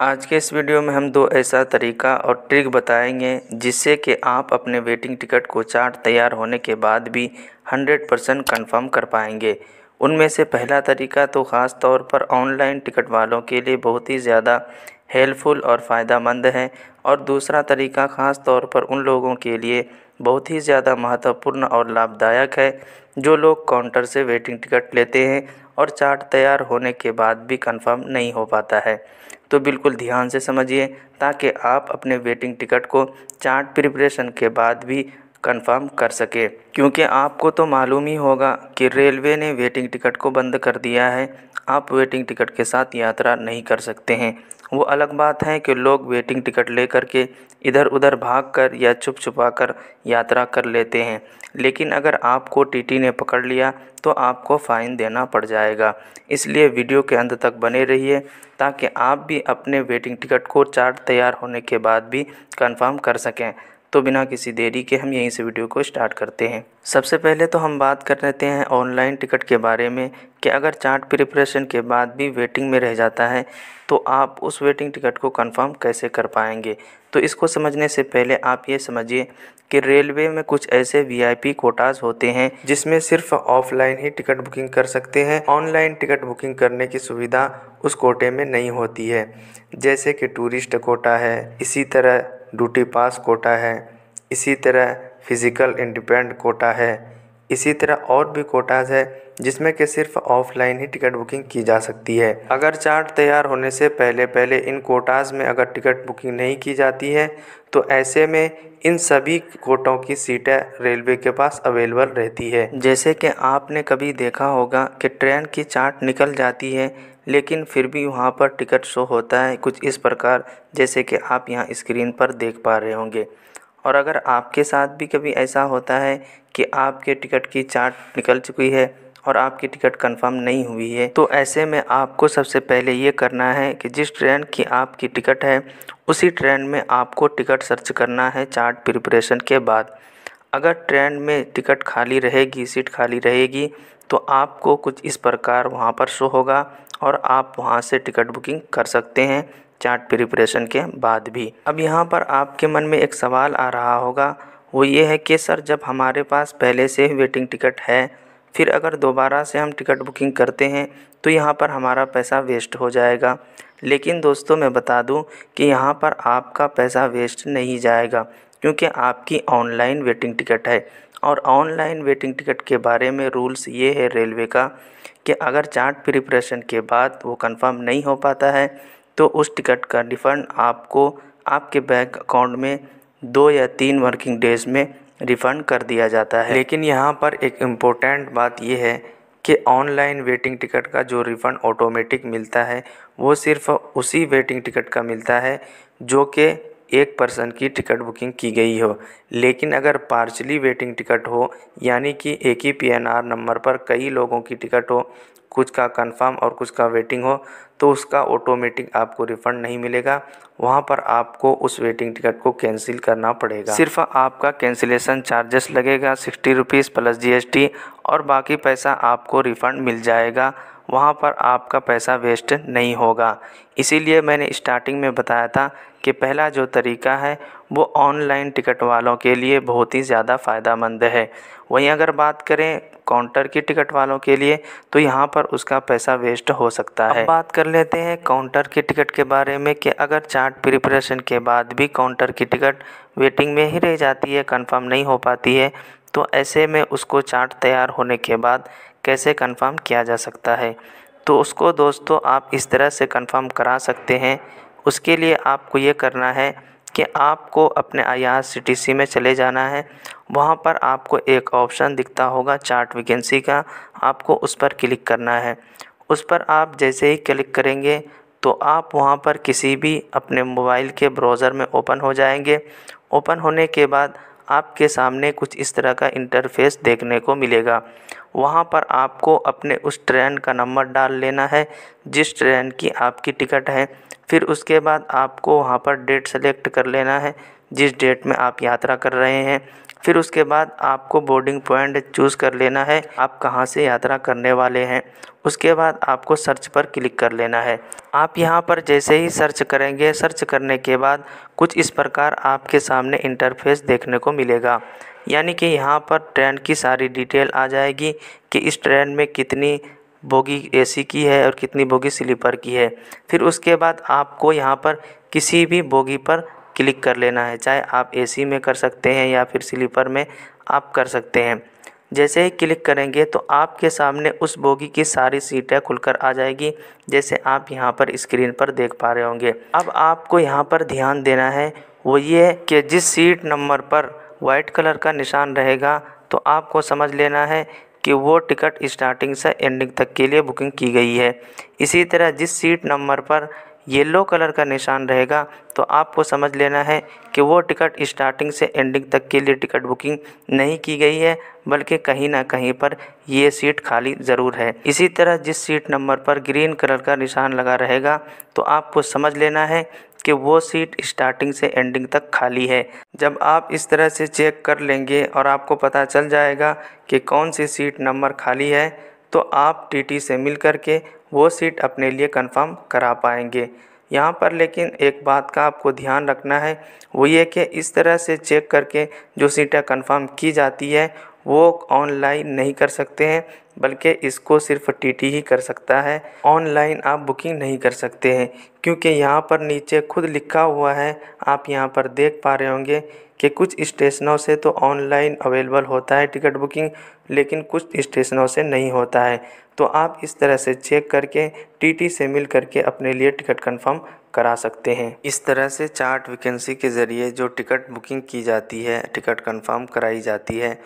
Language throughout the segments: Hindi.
आज के इस वीडियो में हम दो ऐसा तरीका और ट्रिक बताएंगे जिससे कि आप अपने वेटिंग टिकट को चार्ट तैयार होने के बाद भी 100% कन्फर्म कर पाएंगे। उनमें से पहला तरीका तो ख़ास तौर पर ऑनलाइन टिकट वालों के लिए बहुत ही ज़्यादा हेल्पफुल और फ़ायदेमंद है, और दूसरा तरीका ख़ास तौर पर उन लोगों के लिए बहुत ही ज़्यादा महत्वपूर्ण और लाभदायक है जो लोग काउंटर से वेटिंग टिकट लेते हैं और चार्ट तैयार होने के बाद भी कंफर्म नहीं हो पाता है। तो बिल्कुल ध्यान से समझिए ताकि आप अपने वेटिंग टिकट को चार्ट प्रिपरेशन के बाद भी कंफर्म कर सके, क्योंकि आपको तो मालूम ही होगा कि रेलवे ने वेटिंग टिकट को बंद कर दिया है। आप वेटिंग टिकट के साथ यात्रा नहीं कर सकते हैं। वो अलग बात है कि लोग वेटिंग टिकट लेकर के इधर उधर भागकर या छुप छुपा कर यात्रा कर लेते हैं, लेकिन अगर आपको टीटी ने पकड़ लिया तो आपको फ़ाइन देना पड़ जाएगा। इसलिए वीडियो के अंत तक बने रहिए ताकि आप भी अपने वेटिंग टिकट को चार्ट तैयार होने के बाद भी कंफर्म कर सकें। तो बिना किसी देरी के हम यहीं से वीडियो को स्टार्ट करते हैं। सबसे पहले तो हम बात कर लेते हैं ऑनलाइन टिकट के बारे में कि अगर चार्ट प्रिपरेशन के बाद भी वेटिंग में रह जाता है तो आप उस वेटिंग टिकट को कंफर्म कैसे कर पाएंगे। तो इसको समझने से पहले आप ये समझिए कि रेलवे में कुछ ऐसे वीआईपी कोटाज होते हैं जिसमें सिर्फ ऑफलाइन ही टिकट बुकिंग कर सकते हैं। ऑनलाइन टिकट बुकिंग करने की सुविधा उस कोटे में नहीं होती है, जैसे कि टूरिस्ट कोटा है, इसी तरह ड्यूटी पास कोटा है, इसी तरह फिज़िकल इंडिपेंडेंट कोटा है, इसी तरह और भी कोटाज है जिसमें कि सिर्फ ऑफलाइन ही टिकट बुकिंग की जा सकती है। अगर चार्ट तैयार होने से पहले पहले इन कोटाज में अगर टिकट बुकिंग नहीं की जाती है तो ऐसे में इन सभी कोटों की सीटें रेलवे के पास अवेलेबल रहती है। जैसे कि आपने कभी देखा होगा कि ट्रेन की चार्ट निकल जाती है लेकिन फिर भी वहाँ पर टिकट शो होता है कुछ इस प्रकार, जैसे कि आप यहाँ स्क्रीन पर देख पा रहे होंगे। और अगर आपके साथ भी कभी ऐसा होता है कि आपके टिकट की चार्ट निकल चुकी है और आपकी टिकट कंफर्म नहीं हुई है, तो ऐसे में आपको सबसे पहले ये करना है कि जिस ट्रेन की आपकी टिकट है उसी ट्रेन में आपको टिकट सर्च करना है चार्ट प्रिपरेशन के बाद। अगर ट्रेन में टिकट खाली रहेगी, सीट खाली रहेगी, तो आपको कुछ इस प्रकार वहाँ पर शो होगा और आप वहाँ से टिकट बुकिंग कर सकते हैं चार्ट प्रिपरेशन के बाद भी। अब यहाँ पर आपके मन में एक सवाल आ रहा होगा, वो ये है कि सर जब हमारे पास पहले से ही वेटिंग टिकट है फिर अगर दोबारा से हम टिकट बुकिंग करते हैं तो यहाँ पर हमारा पैसा वेस्ट हो जाएगा। लेकिन दोस्तों मैं बता दूँ कि यहाँ पर आपका पैसा वेस्ट नहीं जाएगा, क्योंकि आपकी ऑनलाइन वेटिंग टिकट है। और ऑनलाइन वेटिंग टिकट के बारे में रूल्स ये है रेलवे का कि अगर चार्ट प्रिपरेशन के बाद वो कंफर्म नहीं हो पाता है तो उस टिकट का रिफ़ंड आपको आपके बैंक अकाउंट में 2 या 3 वर्किंग डेज़ में रिफ़ंड कर दिया जाता है। लेकिन यहाँ पर एक इम्पोर्टेंट बात ये है कि ऑनलाइन वेटिंग टिकट का जो रिफ़ंड ऑटोमेटिक मिलता है वो सिर्फ उसी वेटिंग टिकट का मिलता है जो कि एक पर्सन की टिकट बुकिंग की गई हो। लेकिन अगर पार्शली वेटिंग टिकट हो, यानी कि एक ही पीएनआर नंबर पर कई लोगों की टिकट हो, कुछ का कंफर्म और कुछ का वेटिंग हो, तो उसका ऑटोमेटिक आपको रिफ़ंड नहीं मिलेगा। वहाँ पर आपको उस वेटिंग टिकट को कैंसिल करना पड़ेगा। सिर्फ आपका कैंसिलेशन चार्जेस लगेगा 60 रुपीज़ प्लस जीएसटी, और बाकी पैसा आपको रिफ़ंड मिल जाएगा। वहाँ पर आपका पैसा वेस्ट नहीं होगा। इसीलिए मैंने स्टार्टिंग में बताया था कि पहला जो तरीका है वो ऑनलाइन टिकट वालों के लिए बहुत ही ज़्यादा फ़ायदेमंद है। वहीं अगर बात करें काउंटर की टिकट वालों के लिए तो यहाँ पर उसका पैसा वेस्ट हो सकता है। अब बात कर लेते हैं काउंटर की टिकट के बारे में कि अगर चार्ट प्रिपरेशन के बाद भी काउंटर की टिकट वेटिंग में ही रह जाती है, कंफर्म नहीं हो पाती है, तो ऐसे में उसको चार्ट तैयार होने के बाद कैसे कंफर्म किया जा सकता है। तो उसको दोस्तों आप इस तरह से कंफर्म करा सकते हैं। उसके लिए आपको ये करना है कि आपको अपने IRCTC में चले जाना है। वहाँ पर आपको एक ऑप्शन दिखता होगा चार्ट वैकेंसी का, आपको उस पर क्लिक करना है। उस पर आप जैसे ही क्लिक करेंगे तो आप वहाँ पर किसी भी अपने मोबाइल के ब्राउज़र में ओपन हो जाएंगे। ओपन होने के बाद आपके सामने कुछ इस तरह का इंटरफेस देखने को मिलेगा। वहाँ पर आपको अपने उस ट्रेन का नंबर डाल लेना है जिस ट्रेन की आपकी टिकट है। फिर उसके बाद आपको वहाँ पर डेट सेलेक्ट कर लेना है जिस डेट में आप यात्रा कर रहे हैं। फिर उसके बाद आपको बोर्डिंग पॉइंट चूज़ कर लेना है, आप कहाँ से यात्रा करने वाले हैं। उसके बाद आपको सर्च पर क्लिक कर लेना है। आप यहाँ पर जैसे ही सर्च करेंगे, सर्च करने के बाद कुछ इस प्रकार आपके सामने इंटरफेस देखने को मिलेगा। यानी कि यहाँ पर ट्रेन की सारी डिटेल आ जाएगी कि इस ट्रेन में कितनी बोगी एसी की है और कितनी बोगी स्लीपर की है। फिर उसके बाद आपको यहाँ पर किसी भी बोगी पर क्लिक कर लेना है, चाहे आप एसी में कर सकते हैं या फिर स्लीपर में आप कर सकते हैं। जैसे ही क्लिक करेंगे तो आपके सामने उस बोगी की सारी सीटें खुलकर आ जाएगी, जैसे आप यहाँ पर स्क्रीन पर देख पा रहे होंगे। अब आपको यहाँ पर ध्यान देना है वो ये कि जिस सीट नंबर पर वाइट कलर का निशान रहेगा तो आपको समझ लेना है कि वो टिकट स्टार्टिंग से एंडिंग तक के लिए बुकिंग की गई है। इसी तरह जिस सीट नंबर पर येलो कलर का निशान रहेगा तो आपको समझ लेना है कि वो टिकट स्टार्टिंग से एंडिंग तक के लिए टिकट बुकिंग नहीं की गई है, बल्कि कहीं ना कहीं पर ये सीट खाली ज़रूर है। इसी तरह जिस सीट नंबर पर ग्रीन कलर का निशान लगा रहेगा तो आपको समझ लेना है कि वो सीट स्टार्टिंग से एंडिंग तक खाली है। जब आप इस तरह से चेक कर लेंगे और आपको पता चल जाएगा कि कौन सी सीट नंबर खाली है तो आप टीटी से मिल कर के वो सीट अपने लिए कंफर्म करा पाएंगे। यहाँ पर लेकिन एक बात का आपको ध्यान रखना है, वो ये कि इस तरह से चेक करके जो सीटें कंफर्म की जाती है वो ऑनलाइन नहीं कर सकते हैं, बल्कि इसको सिर्फ टीटी ही कर सकता है। ऑनलाइन आप बुकिंग नहीं कर सकते हैं, क्योंकि यहाँ पर नीचे खुद लिखा हुआ है, आप यहाँ पर देख पा रहे होंगे कि कुछ स्टेशनों से तो ऑनलाइन अवेलेबल होता है टिकट बुकिंग, लेकिन कुछ स्टेशनों से नहीं होता है। तो आप इस तरह से चेक करके टीटी से मिल करके अपने लिए टिकट कंफर्म करा सकते हैं। इस तरह से चार्ट वैकेंसी के ज़रिए जो टिकट बुकिंग की जाती है, टिकट कंफर्म कराई जाती है,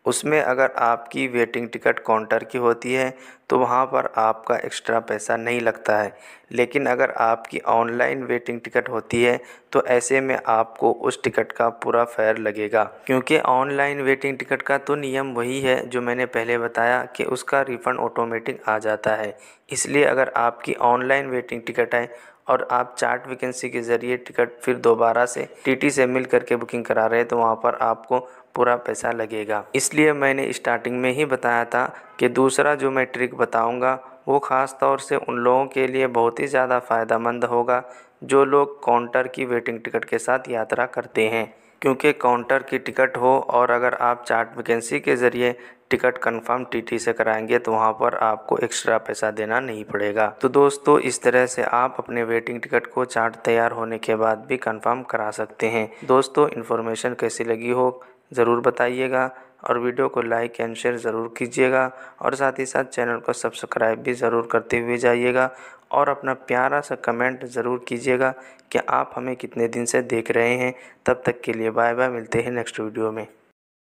उसमें अगर आपकी वेटिंग टिकट काउंटर की होती है तो वहाँ पर आपका एक्स्ट्रा पैसा नहीं लगता है। लेकिन अगर आपकी ऑनलाइन वेटिंग टिकट होती है तो ऐसे में आपको उस टिकट का पूरा फेयर लगेगा, क्योंकि ऑनलाइन वेटिंग टिकट का तो नियम वही है जो मैंने पहले बताया कि उसका रिफ़ंड ऑटोमेटिक आ जाता है। इसलिए अगर आपकी ऑनलाइन वेटिंग टिकट है और आप चार्ट वैकेंसी के ज़रिए टिकट फिर दोबारा से टीटी से मिल करके बुकिंग करा रहे हैं तो वहाँ पर आपको पूरा पैसा लगेगा। इसलिए मैंने स्टार्टिंग में ही बताया था कि दूसरा जो मैं ट्रिक बताऊंगा वो ख़ास तौर से उन लोगों के लिए बहुत ही ज़्यादा फ़ायदेमंद होगा जो लोग काउंटर की वेटिंग टिकट के साथ यात्रा करते हैं, क्योंकि काउंटर की टिकट हो और अगर आप चार्ट वैकेंसी के ज़रिए टिकट कंफर्म टीटी से कराएंगे तो वहाँ पर आपको एक्स्ट्रा पैसा देना नहीं पड़ेगा। तो दोस्तों, इस तरह से आप अपने वेटिंग टिकट को चार्ट तैयार होने के बाद भी कंफर्म करा सकते हैं। दोस्तों, इन्फॉर्मेशन कैसी लगी हो ज़रूर बताइएगा और वीडियो को लाइक एंड शेयर ज़रूर कीजिएगा और साथ ही साथ चैनल को सब्सक्राइब भी ज़रूर करते हुए जाइएगा और अपना प्यारा सा कमेंट ज़रूर कीजिएगा कि आप हमें कितने दिन से देख रहे हैं। तब तक के लिए बाय बाय, मिलते हैं नेक्स्ट वीडियो में।